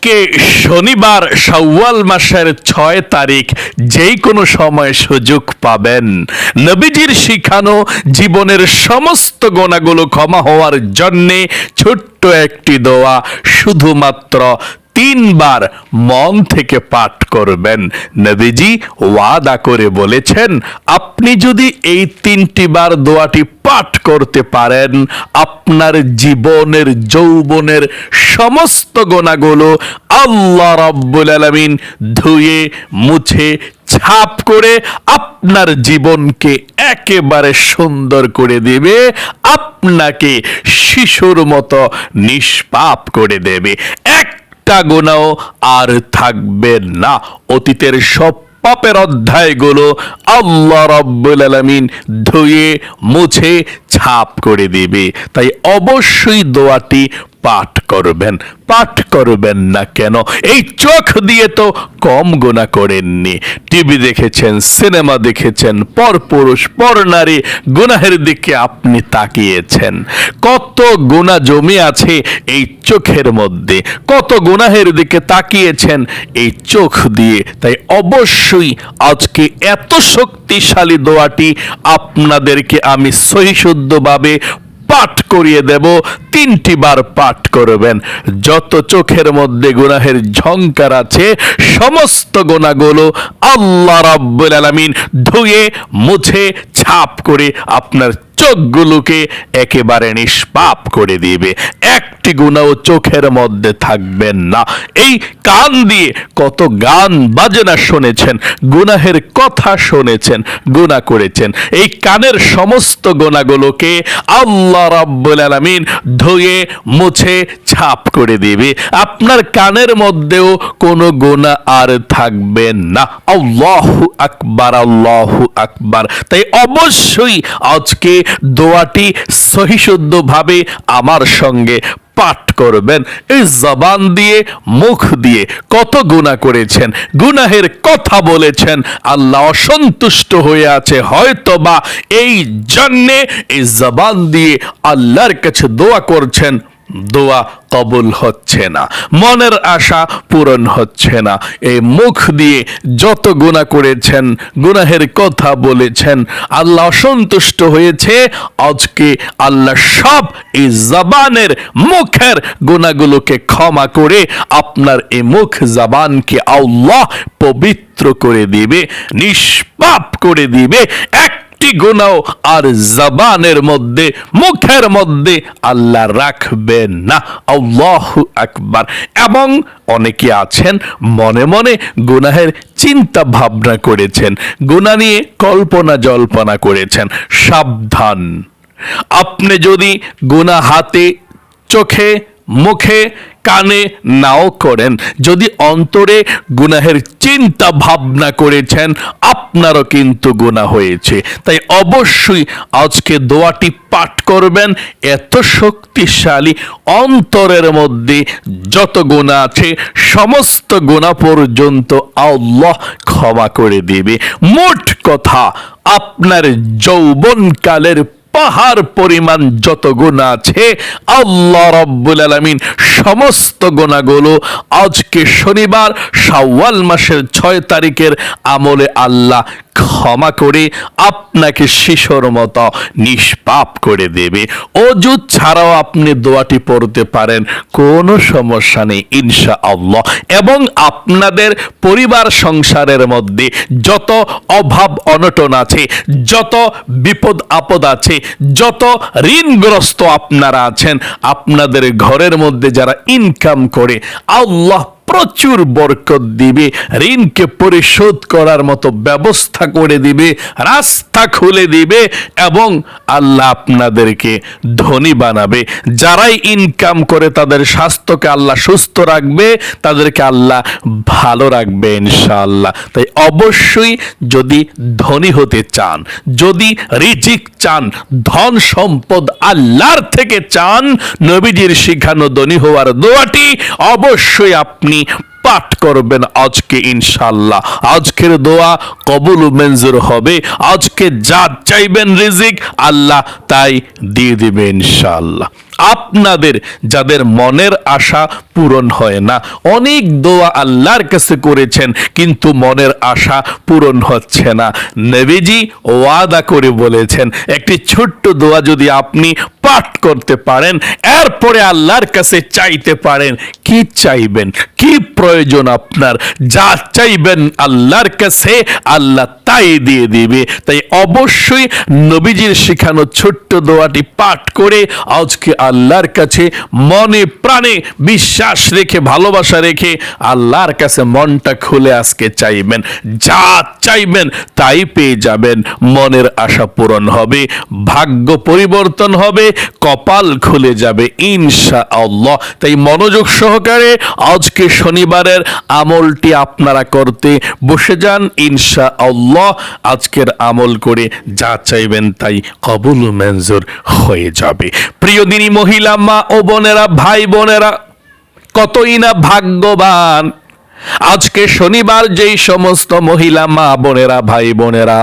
আজকে শনিবার শাওয়াল মাসের 6 তারিখ, যেই কোনো সময় সুযোগ পাবেন নবীজির শিখানো জীবনের সমস্ত গুনাহগুলো ক্ষমা হওয়ার জন্যে ছোট্ট একটি দোয়া শুধুমাত্র 3 বার মন থেকে পাঠ করবেন। নবীজি ওয়াদা করে বলেছেন, আপনি যদি এই 3টি বার দোয়াটি পাঠ করতে পারেন, আপনার জীবনের যৌবনের সমস্ত গুনাহগুলো আল্লাহ রাব্বুল আলামিন ধুয়ে মুছে ছাপ করে আপনার জীবনকে একেবারে সুন্দর করে দেবে, আপনাকে শিশুর মতো নিষ্পাপ করে দেবে। একটা গুনাহ আর থাকবে না। অতীতের সব পাপের অধ্যায়গুলো আল্লাহ রাব্বুল আলামিন ধুয়ে মুছে ছাপ করে দিবে। তাই অবশ্যই দোয়াটি পাঠ করবেন। পাঠ করবেন না কেন? এই চোখ দিয়ে তো কম গুনাহ করেননি। টিভি দেখেছেন, সিনেমা দেখেছেন, পরপুরুষ পরনারী গুনাহের দিকে আপনি তাকিয়েছেন। কত গুনাহ জমে আছে এই চোখের মধ্যে, কত গুনাহের দিকে তাকিয়েছেন এই চোখ দিয়ে। তাই অবশ্যই আজকে এত শক্তিশালী দোয়াটি আপনাদেরকে আমি সহিশুদ্ধভাবে পাঠ করিয়ে দেব। 3টি বার পাঠ করবেন। যত চোখের মধ্যে গুনাহের ঝংকার আছে, সমস্ত গুনাহগুলো আল্লাহ রাব্বুল আলামিন ধুয়ে মুছে ছাপ করে আপনার চোখগুলোকে একেবারে নিষ্পাপ করে দিবে। একটি গুনাহ চোখের মধ্যে থাকবেন না। এই কান দিয়ে কত গান বাজনা শুনেছেন, গুনাহের কথা শুনেছেন, গুনাহ করেছেন। এই কানের সমস্ত গুনাহগুলোকে আল্লাহ রাব্বুল আলামিন ধুয়ে মুছে ছাপ করে দিবে। আপনার কানের মধ্যেও কোনো গুনাহ আর থাকবে না। আল্লাহু আকবার, আল্লাহু আকবার। তাই অবশ্যই আজকে দোয়াটি সহিশুদ্ধভাবে আমার সঙ্গে পাঠ করবেন। এই জবান দিয়ে, মুখ দিয়ে কত গুনাহ করেছেন, গুনাহের কথা বলেছেন, আল্লাহ অসন্তুষ্ট হয়ে আছে হয়তোবা এই জন্যে এই জবান দিয়ে আল্লাহর কাছে দোয়া করছেন, দোয়া কবুল হচ্ছে না, মনের আশা পূরণ হচ্ছে না। এই মুখ দিয়ে যত গুনাহ করেছেন, গুনাহের কথা বলেছেন, আল্লাহ অসন্তুষ্ট হয়েছে। আজকে আল্লাহ সব এই জবানের মুখের গুনাহগুলোকে ক্ষমা করে আপনার এই মুখ জবানকে আল্লাহ পবিত্র করে দিবে, নিষ্পাপ করে দিবে। গুনাহ আর জবানের মধ্যে, মুখের মধ্যে আল্লাহ রাখবেন না। আল্লাহু আকবার। এবং অনেকে আছেন মনে মনে গুনাহের চিন্তা ভাবনা করেছেন, গুনাহ নিয়ে কল্পনা জল্পনা করেছেন। সাবধান, আপনি যদি গুনাহ হাতে, চোখে, মুখে, কানে নাও করেন, যদি অন্তরে গুনাহের চিন্তা ভাবনা করেছেন, আপনারও কিন্তু গুনাহ হয়েছে। তাই অবশ্যই আজকে দোয়াটি পাঠ করবেন। এত শক্তিশালী, অন্তরের মধ্যে যত গুনাহ আছে সমস্ত গুনাহ পর্যন্ত আল্লাহ ক্ষমা করে দিবে। মোট কথা, আপনার যৌবনকালের পাহাড় পরিমাণ যত গুনাহ আছে আল্লাহ রাব্বুল আলামিন সমস্ত গুনাহগুলো আজকে শনিবার শাওয়াল মাসের 6 তারিখের আমলে আল্লাহ ক্ষমা করে আপনাকে শিশুর মতো নিষ্পাপ করে দেবে। ওযু ছাড়াও আপনি দোয়াটি পড়তে পারেন, কোনো সমস্যা নেই ইনশাআল্লাহ। এবং আপনাদের পরিবার সংসারের মধ্যে যত অভাব অনটন আছে, যত বিপদ আপদ আছে, যত ঋণগ্রস্ত আপনারা আছেন, আপনাদের ঘরের মধ্যে যারা ইনকাম করে আল্লাহ প্রচুর বরকত দিবে, ঋণকে পরিশোধ করার মতো ব্যবস্থা করে দিবে, রাস্তা খুলে দিবে এবং আল্লাহ আপনাদেরকে ধনী বানাবে। যারাই ইনকাম করে তাদের স্বাস্থ্যকে আল্লাহ সুস্থ রাখবে, তাদেরকে আল্লাহ ভালো রাখবে ইনশাআল্লাহ। তাই অবশ্যই যদি ধনী হতে চান, যদি রিজিক চান, ধন সম্পদ আল্লাহর থেকে চান, নবীজির শিখানো ধনী হওয়ার দোয়াটি অবশ্যই আপনি পাঠ করবেন আজকে ইনশাআল্লাহ। আজকের দোয়া কবুল ও মঞ্জুর হবে। আজকে যা চাইবেন রিজিক আল্লাহ তাই দিয়ে দিবে ইনশাআল্লাহ। আপনাদের যাদের মনের আশা পূরণ হয় না, অনেক দোয়া আল্লাহর কাছে করেছেন কিন্তু মনের আশা পূরণ হচ্ছে না, নবীজি ওয়াদা করে বলেছেন একটি ছোট্ট দোয়া যদি আপনি পাঠ করতে পারেন, এরপরে আল্লাহর কাছে চাইতে পারেন, কি চাইবেন, কি প্রয়োজন আপনার, যা চাইবেন আল্লাহর কাছে আল্লাহ তাই দিয়ে দিবে। তাই অবশ্যই নবীজির শেখানো ছোট্ট দোয়াটি পাঠ করে আজকে আল্লাহর কাছে মনে প্রাণে বিশ্বাস রেখে ভালোবাসা রেখে আল্লাহর কাছে মনটা খুলে আজকে চাইবেন, যা চাইবেন তাই পেয়ে যাবেন, মনের আশা পূরণ হবে, ভাগ্য পরিবর্তন হবে, কপাল খুলে যাবে ইনশাআল্লাহ। তাই মনোযোগ সহকারে আজকে শনিবারের আমলটি আপনারা করতে বসে যান, ইনশাআল্লাহ আজকের আমল করে যা চাইবেন তাই কবুল মঞ্জুর হয়ে যাবে। প্রিয় দিনী মহিলা মা ও বোনেরা, ভাই বোনেরা, কতই না ভাগ্যবান আজকে শনিবার যেই সমস্ত মহিলা মা বোনেরা, ভাই বোনেরা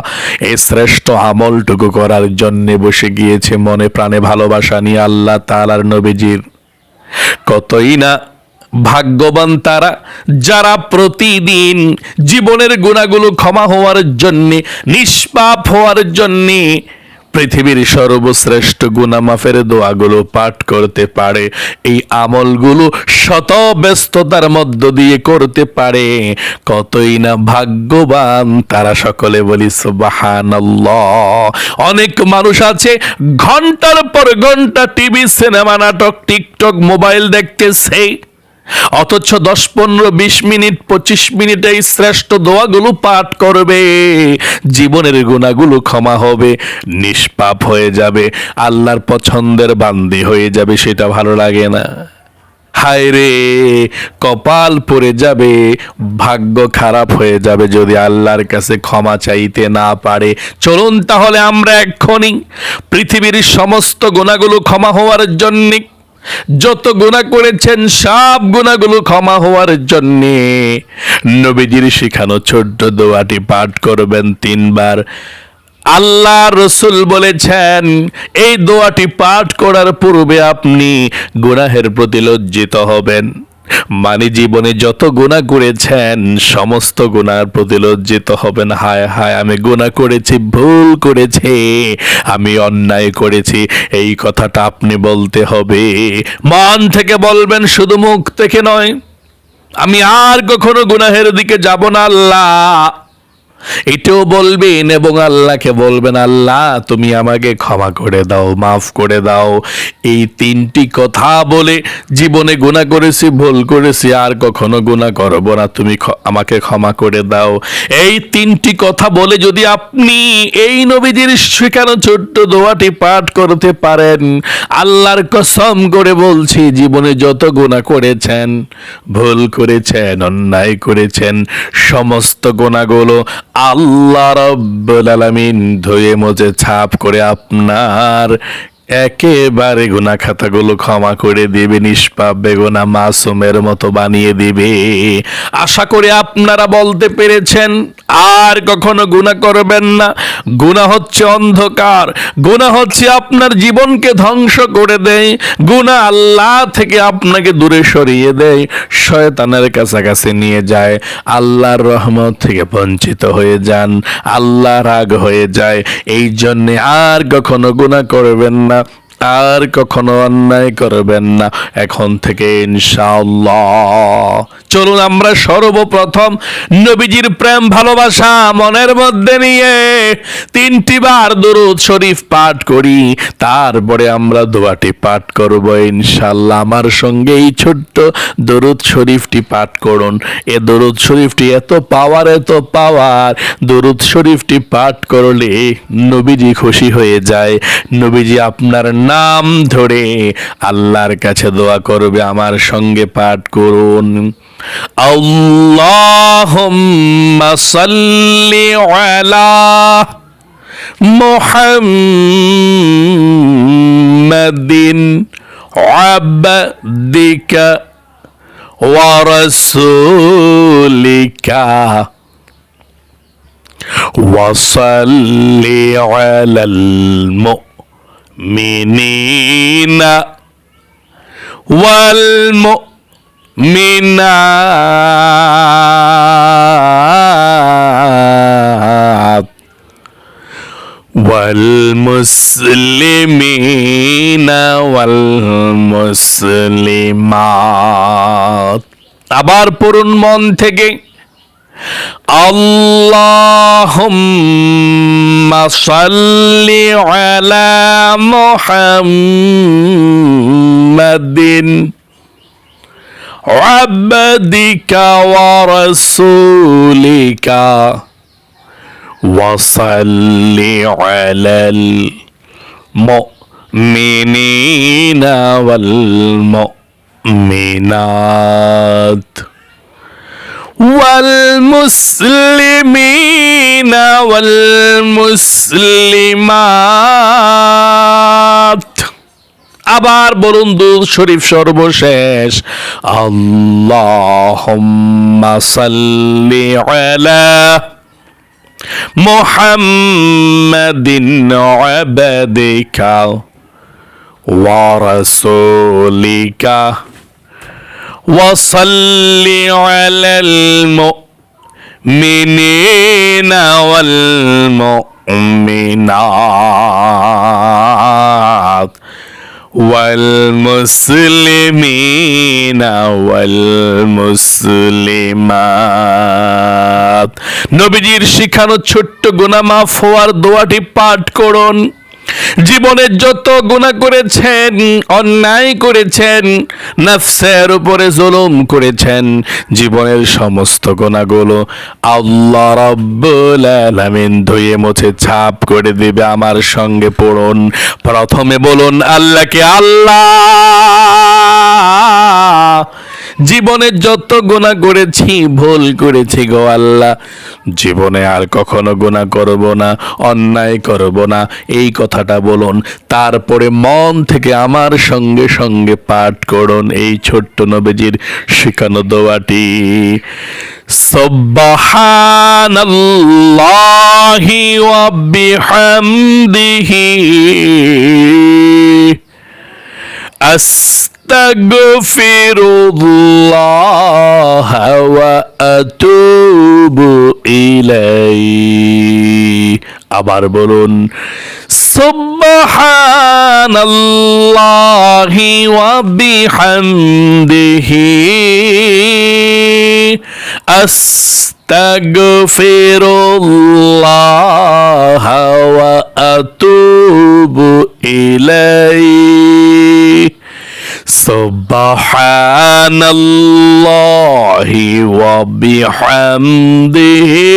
এই শ্রেষ্ঠ আমলটুকু করার জন্য বসে গিয়েছে মনে প্রাণে ভালোবাসা নিয়ে আল্লাহ তাআলার নবীজির। কতই না ভাগ্যবান তারা যারা প্রতিদিন জীবনের গুনাহগুলো ক্ষমা হওয়ার জন্যে, নিষ্পাপ হওয়ার জন্যে পৃথিবীর সর্বশ্রেষ্ঠ গুনাহ মাফের দোয়াগুলো পাঠ করতে পারে, এই আমলগুলো শত ব্যস্ততার মধ্য দিয়ে করতে পারে। কতই না ভাগ্যবান তারা, সকলে বলি সুবহানাল্লাহ। অনেক মানুষ আছে ঘন্টার পর ঘন্টা টিভি, সিনেমা, নাটক, টিকটক, মোবাইল দেখতেছে, অথচ 10, 15, 20 মিনিট, 25 মিনিটে এই শ্রেষ্ঠ দোয়াগুলো পাঠ করবে, জীবনের গুনাহগুলো ক্ষমা হবে, নিষ্পাপ হয়ে যাবে, আল্লাহর পছন্দের বান্দি হয়ে যাবে। সেটা ভালো লাগে না? হায় রে, কপাল পড়ে যাবে, ভাগ্য খারাপ হয়ে যাবে যদি আল্লাহর কাছে ক্ষমা চাইতে না পারে। চলুন তাহলে আমরা এক্ষুনি পৃথিবীর সমস্ত গুনাহগুলো ক্ষমা হওয়ার জন্যে, যত গুনাহ করেছেন সব গুনাহগুলো ক্ষমা হওয়ার জন্যে নবীজির শেখানো ছোট্ট দোয়াটি পাঠ করবেন 3 বার। আল্লাহ রসুল বলেছেন এই দোয়াটি পাঠ করার পূর্বে আপনি গুনাহের প্রতি লজ্জিত হবেন, মানে জীবনে যত গুনাহ করেছেন সমস্ত গুনার প্রতি লজ্জিত হবেন। হায় হায়, আমি গুনাহ করেছি, ভুল করেছি, আমি অন্যায় করেছি, এই কথাটা আপনি বলতে হবে, মন থেকে বলবেন, শুধু মুখ থেকে নয়। আমি আর কখনো গুনাহের দিকে যাব না আল্লাহ, এটাও বলবেন এবং আল্লাহকে বলবেন, আল্লাহ তুমি আমাকে ক্ষমা করে দাও, মাফ করে দাও। এই 3টি কথা বলে জীবনে গুনাহ করেছি, ভুল করেছি, আর কখনো গুনাহ করব না, তুমি আমাকে ক্ষমা করে দাও। এই 3টি কথা বলে যদি আপনি এই নবীজির শেখানো ছোট্ট দোয়াটি পাঠ করতে পারেন, আল্লাহর কসম করে বলছি জীবনে যত গুনাহ করেছেন, ভুল করেছেন, অন্যায় করেছেন, সমস্ত গুনাহগুলো আল্লাহ রাব্বুল আলামিন ধুয়ে মুছে ছাপ করে আপনার একেবারে গুনাহ খাতাগুলো ক্ষমা করে দিবে, নিষ্পাপ বেগুনা মাসুমের মতো বানিয়ে দিবে। আশা করি আপনারা বলতে পেরেছেন আর কখনো গুনাহ করবেন না। গুনাহ হচ্ছে অন্ধকার, গুনাহ হচ্ছে আপনার জীবনকে ধ্বংস করে দেয়, গুনাহ আল্লাহ থেকে আপনাকে দূরে সরিয়ে দেয়, শয়তানের কাছাকাছি নিয়ে যায়, আল্লাহর রহমত থেকে বঞ্চিত হয়ে যান, আল্লাহ রাগ হয়ে যায়। এই জন্যে আর কখনো গুনাহ করবেন না, আর কখনো অন্যায় করবেন না এখন থেকে ইনশাআল্লাহ। চলুন আমরা সর্বপ্রথম নবীজির প্রেম ভালোবাসা মনের মধ্যে নিয়ে 3টি বার দরুদ শরীফ পাঠ করি, তারপরে আমরা দোয়াটি পাঠ করব ইনশাআল্লাহ। আমার সঙ্গে এই ছোট্ট দরুদ শরীফটি পাঠ করুন। এ দরুদ শরীফটি এত পাওয়ার, এত পাওয়ার, দরুদ শরীফটি পাঠ করলে নবীজি খুশি হয়ে যায়, নবীজি আপনার নাম ধরে আল্লাহর কাছে দোয়া করবে। আমার সঙ্গে পাঠ করুন, আল্লাহুম্মা সাল্লি আলা মুহাম্মাদিন আবদিকা ওয়া রাসূলিকা ওয়া সাল্লি আলাল মুমিনিনা والمؤمنات والمسلمين والمسلمات। আবার পড়ুন মন থেকে, আল্লাহুম্মা সাল্লি আলা মুহাম্মাদিন আবদিকা ওয়া রাসূলিকা ওয়া সাল্লি আলাল মুমিনিনা ওয়াল মুমিনাত والمسلمين والمسلمات। আবার বলুন দুরূদ শরীফ সর্বশেষ, আল্লাহুম্মা সাল্লি আলা মুহাম্মাদিন আবদিকা ওয়া রাসূলিকা وصل على المؤمنين والمؤمنات والمسلمين والمسلمات। নবীজির শিখানো ছোট্ট গুনাহ মাফ হওয়ার দোয়াটি পাঠ করুন। জীবনে যত গুনাহ করেছেন, অন্যায় করেছেন, নফসের উপরে জুলুম করেছেন, জীবনের সমস্ত গুনাহগুলো আল্লাহ রাব্বুল আলামিন ধুয়ে মুছে ছাপ করে দিবে। আমার সঙ্গে পড়ুন। প্রথমে বলুন আল্লাহকে, আল্লাহ জীবনে যত গুনাহ করেছি, ভুল করেছি গো আল্লাহ, জীবনে আর কখনো গুনাহ করব না, অন্যায় করব না, এই কথাটা বলুন। তারপরে মন থেকে আমার সঙ্গে সঙ্গে পাঠ করুন এই ছোট্ট নবীজির শিখানো দোয়াটি, সুবহানাল্লাহি ওয়া বিহামদিহি আস্তাগফিরুল্লাহ ওয়া আতুবু ইলাইহি। আবার বলুন, সুবহানাল্লাহি ওয়া বিহামদিহি আস্তাগফিরুল্লাহ ওয়া আতুবু ইলাইহি। সুবহানাল্লাহি ওয়া বিহামদিহি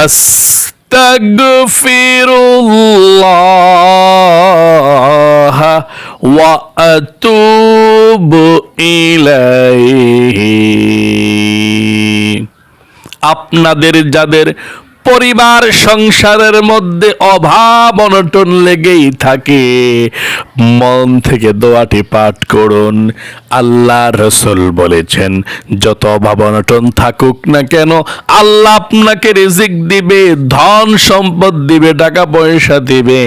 আস্তাগফিরুল্লাহ ওয়া আতুবু ইলাইহি। আপনাদের যাদের পরিবার সংসারের মধ্যে অভাব অনটন লেগেই থাকে, মন থেকে দোয়াটি পাঠ করুন। আল্লাহ রাসূল বলেছেন, যত অভাব অনটন থাকুক না কেন, আল্লাহ আপনাকে রিজিক দিবে, ধন সম্পদ দিবে, টাকা পয়সা দিবে,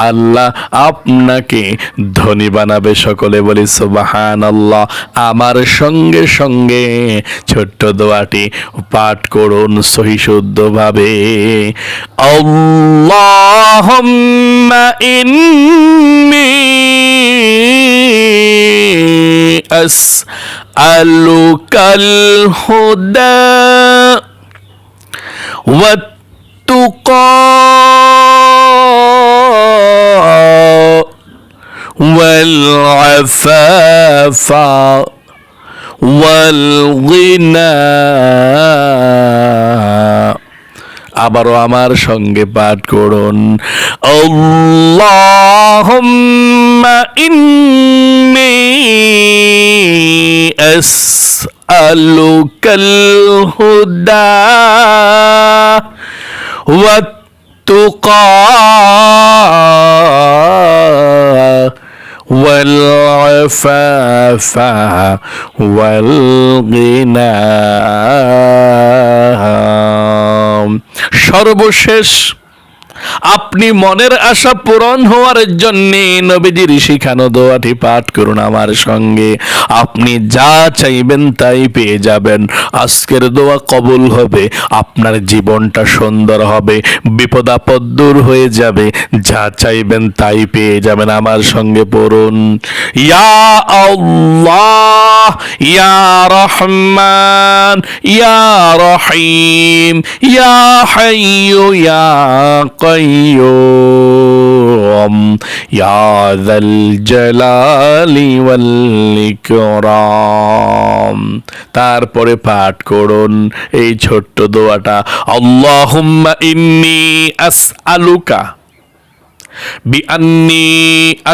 আল্লাহ আপনাকে ধনী বানাবে। সকলে বলি সুবহানাল্লাহ। আমার সঙ্গে সঙ্গে ছোট্ট দোয়াটি পাঠ করুন সহি শুদ্ধভাবে। আল্লাহুম্মা ইন্নী আসআলুকাল হুদা ওয়াত তুকা ওয়াল আফাফা ওয়াল গিনা। আবারও আমার সঙ্গে পাঠ করুন, আল্লাহুম্মা ইন্নী আসআলুকাল হুদা ওয়াত তুকা ওয়াল আফাফা ওয়াল গিনা। সর্বশেষ আপনি মনের আশা পূরণ হওয়ার জন্য নবীজির শিখানো দোয়াটি পাঠ করুন আমার সঙ্গে। আপনি যা চাইবেন তাই পেয়ে যাবেন। আজকের দোয়া কবুল হবে, আপনার জীবনটা সুন্দর হবে, বিপদ আপদ দূর হয়ে যাবে, যা চাইবেন তাই পেয়ে যাবেন। আমার সঙ্গে পড়ুন, ইয়া আল্লাহ ইয়া রহমান ইয়া রহিম ইয়া হাইয়্যু ইয়া কাইয়্যুম ইয়া যাল জালালি ওয়াল ইকরাম। তারপরে পাঠ করুন এই ছোট্ট দোয়াটা, আল্লাহুম্মা ইন্নী আসআলুকা বিআন্নী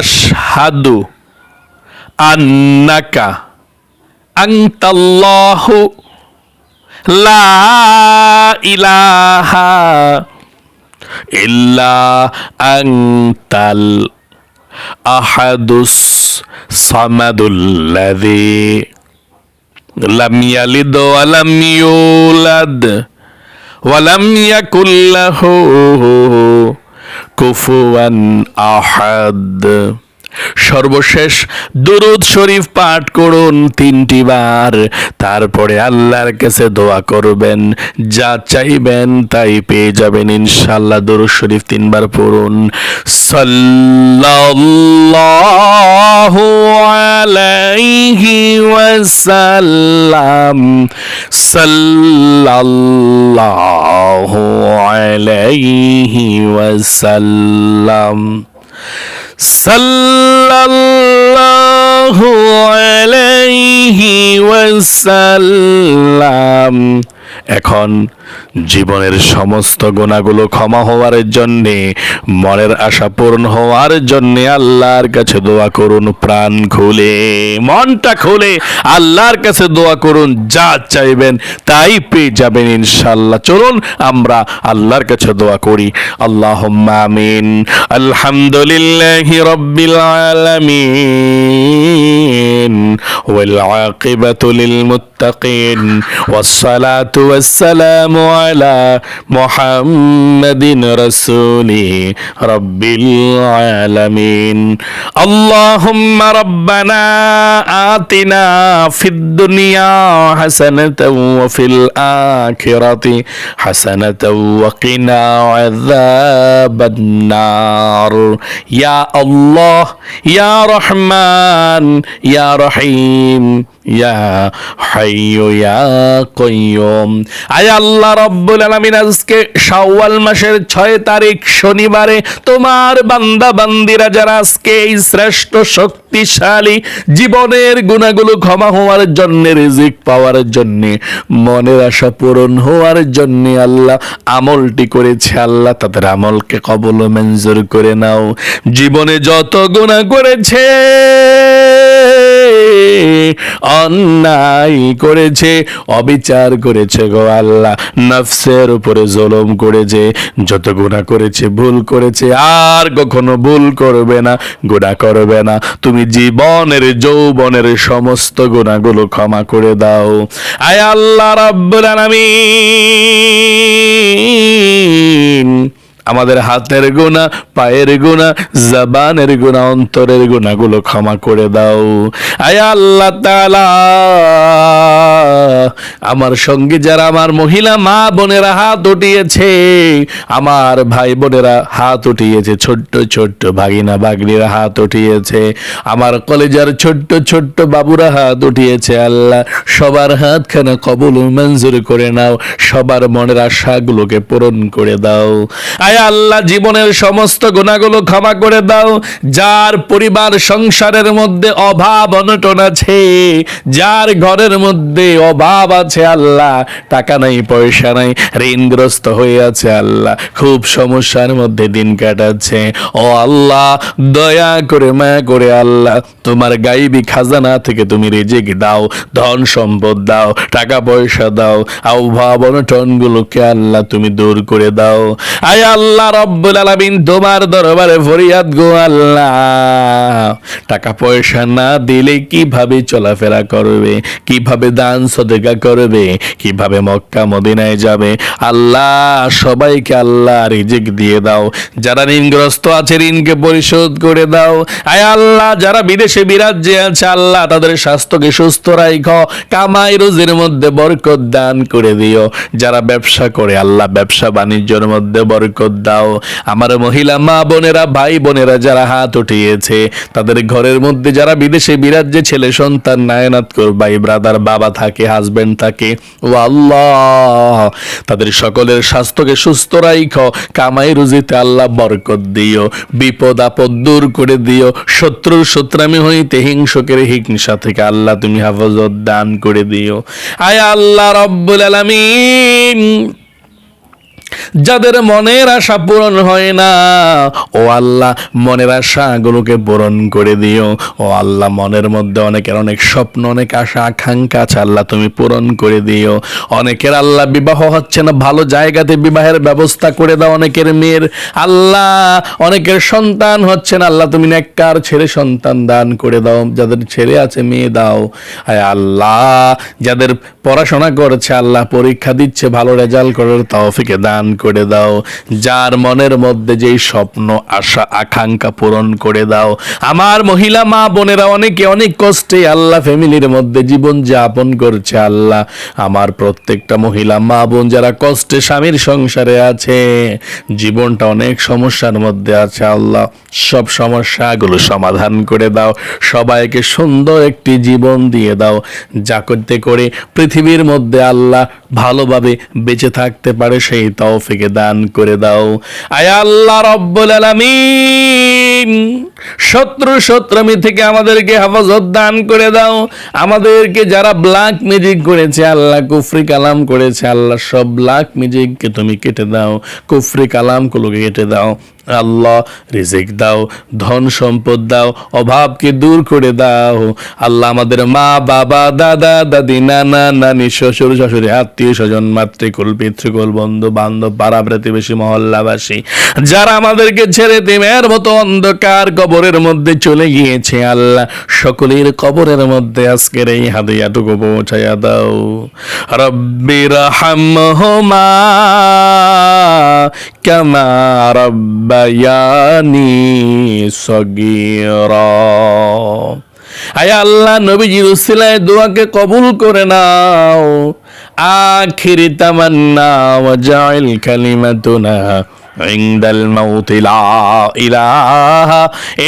আশহাদু আন্নাকা আনতাল্লাহু লা ইলাহা ইল্লা আনতাল আহাদুস সামাদুল্লাযী লাম ইয়ালিদ ওয়া লাম ইউলাদ ওয়া লাম ইয়াকুল লাহু কুফুয়ান আহাদ। সর্বশেষ দুরূদ শরীফ পাঠ করুন 3টি বার। তারপরে আল্লাহর কাছে দোয়া করবেন, যা চাইবেন তাই পেয়ে যাবেন ইনশাআল্লাহ। দুরূদ শরীফ 3 বার পড়ুন। সাল্লাল্লাহু আলাইহি ওয়াসাল্লাম, সাল্লাল্লাহু আলাইহি ওয়াসাল্লাম, সাল্লাল্লাহু আলাইহি ওয়াসাল্লাম। এখন জীবনের সমস্ত গুনাহগুলো ক্ষমা হওয়ার জন্যে, মনের আশা পূরণ হওয়ার জন্যে আল্লাহর কাছে দোয়া করুন। প্রাণ খুলে, মনটা খুলে আল্লাহর কাছে দোয়া করুন, যা চাইবেন তাই পেয়ে যাবেন ইনশাআল্লাহ। চলুন আমরা আল্লাহর কাছে দোয়া করি। আল্লাহুম্মা আমিন। আলহামদুলিল্লাহি রাব্বিল আলামিন ওয়াল আকিবাতু লিল মুত্তাকিন ওয়াস সালাতু ওয়াস সালামু على محمد رسول رب العالمين. اللهم ربنا آتنا في الدنيا حسنة وفي الآخرة حسنة وقنا عذاب النار. يا الله يا رحمن يا رحيم يا حي يا قيوم. আয় আল্লাহ রব্বুল আলামিন, আজকে শাওয়াল মাসের 6 তারিখ শনিবারে তোমার বান্দা বান্দিরা যারা আজকে এই শ্রেষ্ঠ শক্তিশালী জীবনের গুনাহগুলো ক্ষমা হওয়ার জন্য, রিজিক পাওয়ার জন্য, মনের আশা পূরণ হওয়ার জন্য আল্লাহ আমলটি করেছে, আল্লাহ তাদের আমলকে কবুল ও মঞ্জুর করে নাও। জীবনে যত গুনাহ করেছে, অন্যায় করেছে, অবিচার করেছে গো আল্লাহ, নফসের উপরে জুলুম করেছে, যত গুনাহ করেছে, ভুল করেছে, আর কখনো ভুল করবে না, গুনাহ করবে না। তুমি জীবনের যৌবনের সমস্ত গুনাহগুলো ক্ষমা করে দাও। আয় আল্লাহ রাব্বুল আলামিন, আমাদের হাতের গুনাহ, পায়ের গুনাহ, জবানের গুনাহ, অন্তরের গুনাহগুলো ক্ষমা করে দাও। আয় আল্লাহ তাআলা, আমার সঙ্গে যারা আমার মহিলা মা বোনেরা হাত উঠিয়েছে, আমার ভাই বোনেরা হাত উঠিয়েছে, ছোট্ট ছোট্ট ভাগিনা ভাগ্নিরা হাত উঠিয়েছে, আমার কলেজার ছোট্ট ছোট্ট বাবুরা হাত উঠিয়েছে, আল্লাহ সবার হাতখানা কবুল মঞ্জুর করে নাও, সবার মনের আশাগুলোকে পূরণ করে দাও। আয় আল্লাহ, জীবনের সমস্ত গুনাহগুলো ক্ষমা করে দাও। যার পরিবার সংসারের মধ্যে অভাব অনটন আছে, যার ঘরের মধ্যে অভাব আছে আল্লাহ, টাকা নাই পয়সা নাই, ঋণগ্রস্ত হয়ে আছে আল্লাহ, খুব সমস্যার মধ্যে দিন কাটাচ্ছে, ও আল্লাহ দয়া করে মায়া করে আল্লাহ তোমার গায়েবী খাজানা থেকে তুমি রিজিক দাও, ধন সম্পদ দাও, টাকা পয়সা দাও, অভাব অনটন গুলোকে আল্লাহ তুমি দূর করে দাও। আয় আল্লাহ রব্বুল আলামিন, তোমার দরবারে ফরিয়াদ গো আল্লাহ। টাকা পয়সা না দিলে কিভাবে চলাফেরা করবে, কিভাবে দান সদকা করবে, কিভাবে মক্কা মদিনায় যাবে? আল্লাহ সবাইকে আল্লাহ রিজিক দিয়ে দাও। যারা ঋণগ্রস্ত আছে ঋণকে পরিশোধ করে দাও। আয় আল্লাহ, যারা বিদেশে বিরাজ্যে আছে আল্লাহ তাদের স্বাস্থ্যকে সুস্থ রাখো, কামাই রুজির মধ্যে বরকত দান করে দিও। যারা ব্যবসা করে আল্লাহ ব্যবসা বাণিজ্যের মধ্যে বরকত দাও। আমার মহিলা মা বোনেরা, ভাই বোনেরা যারা হাত উঠিয়েছে, তাদের ঘরের মধ্যে যারা বিদেশে বিরাজ্যে ছেলে সন্তান নায়নাত কর ভাই ব্রাদার বাবা থাকে, হাজবেন্ড থাকে, ও আল্লাহ তাদের সকলের স্বাস্থ্যকে সুস্থ রাখো, কামাই রুজিতে আল্লাহ বরকত দিও, বিপদ আপদ দূর করে দিও, শত্রুর শত্রামি হইতে হিংসকের হিংসা থেকে আল্লাহ তুমি হেফাজত দান করে দিও। আয় আল্লাহ রব্বুল আলামিন, যাদের মনের আশা পূরণ হয় না, ও আল্লাহ মনের আশাগুলোকে পূরণ করে দিও। ও আল্লাহ, মনের মধ্যে অনেকের অনেক স্বপ্ন, অনেক আশা আকাঙ্ক্ষা আছে আল্লাহ তুমি পূরণ করে দিও। অনেকের আল্লাহ বিবাহ হচ্ছে না, ভালো জায়গাতে বিবাহের ব্যবস্থা করে দাও। অনেকের মেয়ের আল্লাহ, অনেকের সন্তান হচ্ছে না আল্লাহ তুমি নেককার ছেলে সন্তান দান করে দাও। যাদের ছেলে আছে মেয়ে দাও। আয় আল্লাহ, যাদের পড়াশোনা করছে আল্লাহ পরীক্ষা দিচ্ছে ভালো রেজাল্ট করার তৌফিক দান করে দাও। যার মনের মধ্যে যেই স্বপ্ন আশা আকাঙ্ক্ষা পূরণ করে দাও। আমার মহিলা মা বোনেরা অনেকে অনেক কষ্টে আল্লাহ ফ্যামিলির মধ্যে জীবন যাপন করছে আল্লাহ। আমার প্রত্যেকটা মহিলা মা বোন যারা কষ্টে স্বামীর সংসারে আছে, জীবনটা অনেক সমস্যার মধ্যে আছে আল্লাহ, সব সমস্যাগুলো সমাধান করে দাও। সবাইকে সুন্দর একটি জীবন দিয়ে দাও, যা করতে করে পৃথিবীর মধ্যে আল্লাহ ভালোভাবে বেঁচে থাকতে পারে সেই তৌফিকে দান করে দাও। আয় আল্লাহ রব্বুল আলামিন, শত্রু শত্রুমি থেকে আমাদেরকে হেফাজত দান করে দাও। আমাদেরকে যারা ব্ল্যাক ম্যাজিক করেছে আল্লাহ, কুফরি কালাম করেছে আল্লাহ, সব ব্ল্যাক ম্যাজিককে তুমি কেটে দাও, কুফরি কালামগুলোকে কেটে দাও আল্লাহ। রিজিক দাও, ধন সম্পদ দাও, অভাবকে দূর করে দাও আল্লাহ। আমাদের মা বাবা দাদা দাদি নানা নানি শ্বশুর শাশুড়ি আত্মীয় স্বজন মাতৃকুল পিতৃকুল বন্ধু বান্ধব পাড়া প্রতিবেশী মহল্লাবাসী যারা আমাদেরকে ছেড়ে দিনের মতো অন্ধকার কবরের মধ্যে চলে গিয়েছে আল্লাহ, সকলের কবরের মধ্যে আজকের এই হাদিয়াটুকু পৌঁছাইয়া দাও। রব্বির হামহুমা কামা রব্বায়ানি সগীরা। আয় আল্লাহ, নবীজির উসিলায় দোয়াকে কবুল করে নাও। আখিরি তামান্না ওয়াজাইল কালিমাতুনা ইনদাল মাউত লা ইলাহা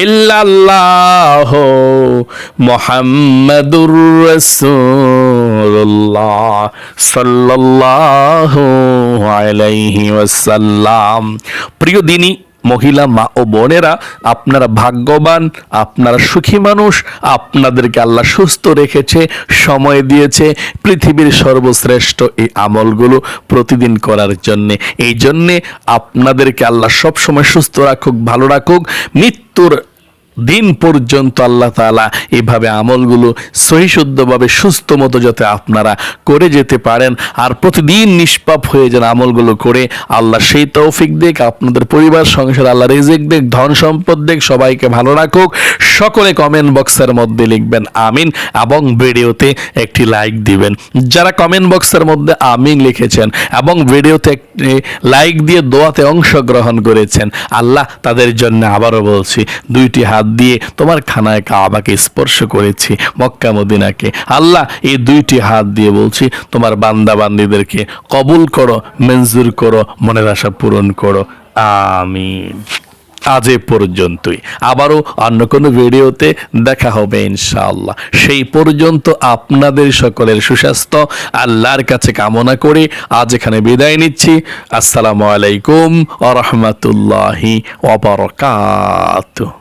ইল্লাল্লাহ মুহাম্মাদুর রাসূলুল্লাহ সাল্লাল্লাহু আলাইহি ওয়াসাল্লাম। প্রিয় দিনী মহিলা মা ও বোনেরা, আপনারা ভাগ্যবান, আপনারা সুখী মানুষ। আপনাদেরকে আল্লাহ সুস্থ রেখেছে, সময় দিয়েছে পৃথিবীর সর্বশ্রেষ্ঠ এই আমলগুলো প্রতিদিন করার জন্যে। এই জন্যে আপনাদেরকে আল্লাহ সবসময় সুস্থ রাখুক, ভালো রাখুক। মৃত্যুর দিন পর্যন্ত আল্লাহ তাআলা এইভাবে আমলগুলো সহিশুদ্ধভাবে সুস্থ মতো যাতে আপনারা করে যেতে পারেন, আর প্রতিদিন নিষ্পাপ হয়ে যেন আমলগুলো করে আল্লাহ সেই তৌফিক দেখ। আপনাদের পরিবার সংসার আল্লাহ রিজিক দেখ, ধন সম্পদ দেখ, সবাইকে ভালো রাখুক। সকলে কমেন্ট বক্সের মধ্যে লিখবেন আমিন এবং ভিডিওতে একটি লাইক দিবেন। যারা কমেন্ট বক্সের মধ্যে আমিন লিখেছেন এবং ভিডিওতে একটি লাইক দিয়ে দোয়াতে অংশগ্রহণ করেছেন, আল্লাহ তাদের জন্য আবারও বলছি, দুইটি হাত দিয়ে তোমার খানায় কাবাকে স্পর্শ করেছি, মক্কা মদিনাকে। আল্লাহ এই দুইটি হাত দিয়ে বলছি, তোমার বান্দা বান্দীদেরকে কবুল করো, মঞ্জুর করো, মনের আশা পূরণ করো। আমিন। আজ এ পর্যন্তই, আবারও অন্য কোনো ভিডিওতে দেখা হবে ইনশাআল্লাহ। সেই পর্যন্ত আপনাদের সকলের সুস্বাস্থ্য আল্লাহর কাছে কামনা করে আজ এখানে বিদায় নিচ্ছি। আসসালামু আলাইকুম ওয়া রাহমাতুল্লাহি ওয়া বারাকাতুহু।